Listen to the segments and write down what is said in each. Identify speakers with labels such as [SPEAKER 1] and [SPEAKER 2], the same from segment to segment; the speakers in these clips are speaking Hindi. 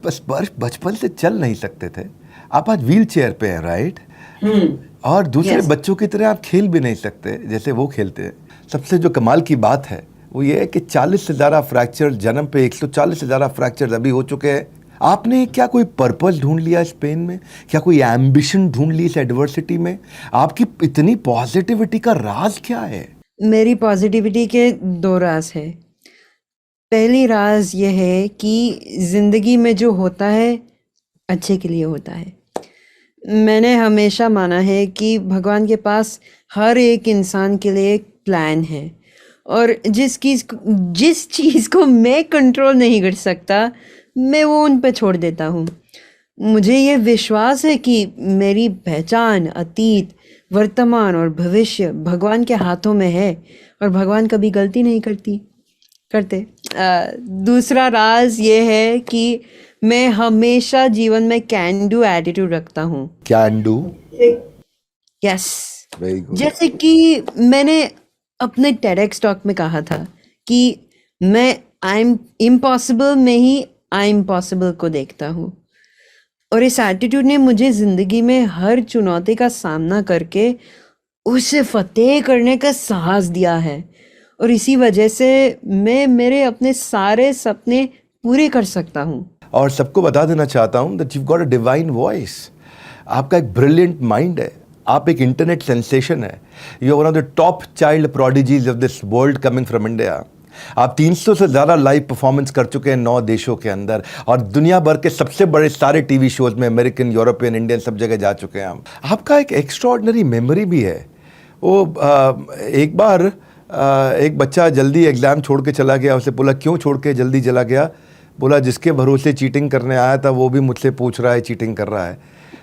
[SPEAKER 1] बस बचपन से चल नहीं सकते थे, आप आज व्हील चेयर पे हैं, राइट? और दूसरे बच्चों की तरह आप खेल भी नहीं सकते जैसे वो खेलते हैं। सबसे जो कमाल की बात है वो ये है कि 40 से ज़्यादा फ्रैक्चर, जन्म पे 140 से ज़्यादा फ्रैक्चर अभी हो चुके हैं। आपने क्या कोई पर्पस ढूंढ लिया इस पेन में? क्या कोई एम्बिशन ढूंढ ली इस एडवर्सिटी में? आपकी इतनी पॉजिटिविटी का राज क्या है?
[SPEAKER 2] मेरी पॉजिटिविटी के दो राज है। पहली राज ये है कि जिंदगी में जो होता है अच्छे के लिए होता है। मैंने हमेशा माना है कि भगवान के पास हर एक इंसान के लिए एक प्लान है, और जिस चीज़ को मैं कंट्रोल नहीं कर सकता मैं वो उन पे छोड़ देता हूँ। मुझे ये विश्वास है कि मेरी पहचान अतीत, वर्तमान और भविष्य भगवान के हाथों में है, और भगवान कभी गलती नहीं करते। दूसरा राज ये है कि मैं हमेशा जीवन में कैन डू एटीट्यूड रखता हूँ।
[SPEAKER 1] Can do,
[SPEAKER 2] yes,
[SPEAKER 1] very good.
[SPEAKER 2] जैसे कि मैंने अपने टेडेक्स टॉक में कहा था कि मैं आई एम इम्पॉसिबल में ही आई एम पॉसिबल को देखता हूँ, और इस एटीट्यूड ने मुझे जिंदगी में हर चुनौती का सामना करके उसे फतेह करने का साहस दिया है, और इसी वजह से मैं मेरे अपने सारे सपने पूरे कर सकता हूँ।
[SPEAKER 1] और सबको बता देना चाहता हूँ that you got a divine voice. आपका एक ब्रिलियंट माइंड है, आप एक इंटरनेट सेंसेशन है। You are one of the top child prodigies of this world coming from India. आप 300 से ज़्यादा लाइव परफॉर्मेंस कर चुके हैं 9 देशों के अंदर, और दुनिया भर के सबसे बड़े सारे टीवी शोज में अमेरिकन, यूरोपियन, इंडियन सब जगह जा चुके हैं आप। आपका एक एक्स्ट्रॉर्डनरी मेमोरी भी है। वो एक बार एक बच्चा जल्दी एग्ज़ाम छोड़ के चला गया, उसे बोला क्यों छोड़ के जल्दी चला गया? बोला जिसके भरोसे चीटिंग करने आया था वो भी मुझसे पूछ रहा है चीटिंग कर रहा है।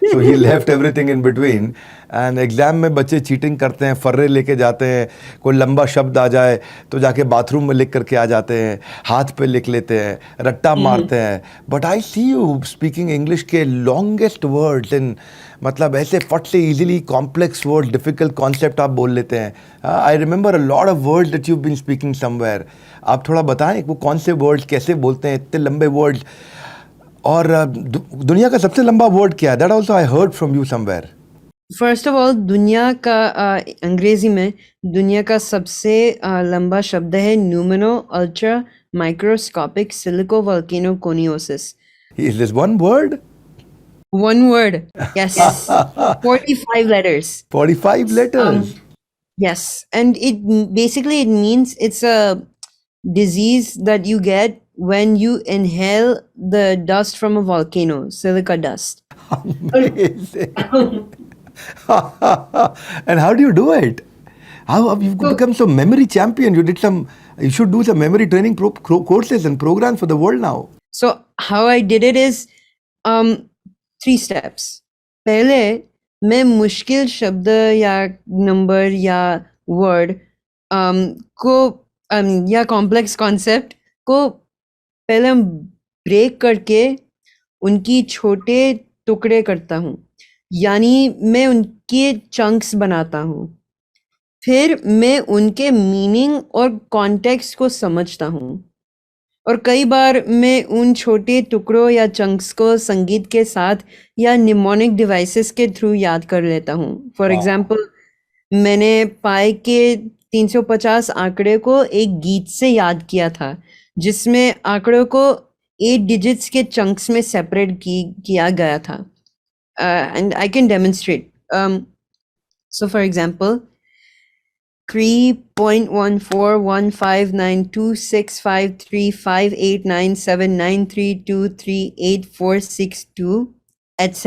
[SPEAKER 1] So he left everything in between. And exam में बच्चे चीटिंग करते हैं, फर्रे लेके जाते हैं, कोई लंबा शब्द आ जाए तो जाके बाथरूम में लिख करके आ जाते हैं, हाथ पे लिख लेते हैं, रट्टा मारते हैं। But I see you speaking English के लॉन्गेस्ट वर्ड्स इन, मतलब ऐसे फट से easily complex word, difficult concept आप बोल लेते हैं। I remember a lot of words that you been speaking somewhere. आप थोड़ा बताएं वो कौन से वर्ड्स, कैसे बोलते हैं इतने लंबे वर्ड्स? और दुनिया का सबसे लंबा वर्ड क्या है? That also I heard from you somewhere.
[SPEAKER 2] First of all, दुनिया का अंग्रेजी में दुनिया का सबसे लंबा शब्द है pneumonoultramicroscopicsilicovolcanoconiosis.
[SPEAKER 1] Is this one word?
[SPEAKER 2] One word, yes. 45 letters.
[SPEAKER 1] 45 letters.
[SPEAKER 2] Yes, and basically it means it's a disease that you get when you inhale the dust from a volcano, silica dust.
[SPEAKER 1] Amazing. And how do you do it? How have you become so memory champion? You should do some memory training courses and programs for the world now.
[SPEAKER 2] So how I did it is 3 steps. पहले मैं मुश्किल शब्द या नंबर या वर्ड को या कॉम्प्लेक्स कॉन्सेप्ट को पहले ब्रेक करके उनकी छोटे टुकड़े करता हूँ, यानी मैं उनके चंक्स बनाता हूँ। फिर मैं उनके मीनिंग और कॉन्टेक्स्ट को समझता हूँ, और कई बार मैं उन छोटे टुकड़ों या चंक्स को संगीत के साथ या निमोनिक डिवाइसेस के थ्रू याद कर लेता हूँ। फॉर एग्जांपल, मैंने पाई के 350 आंकड़े को एक गीत से याद किया था, जिसमें आंकड़ों को 8 डिजिट्स के चंक्स में सेपरेट किया गया था। And I can demonstrate. So for example, 3.141592653589793238462, etc.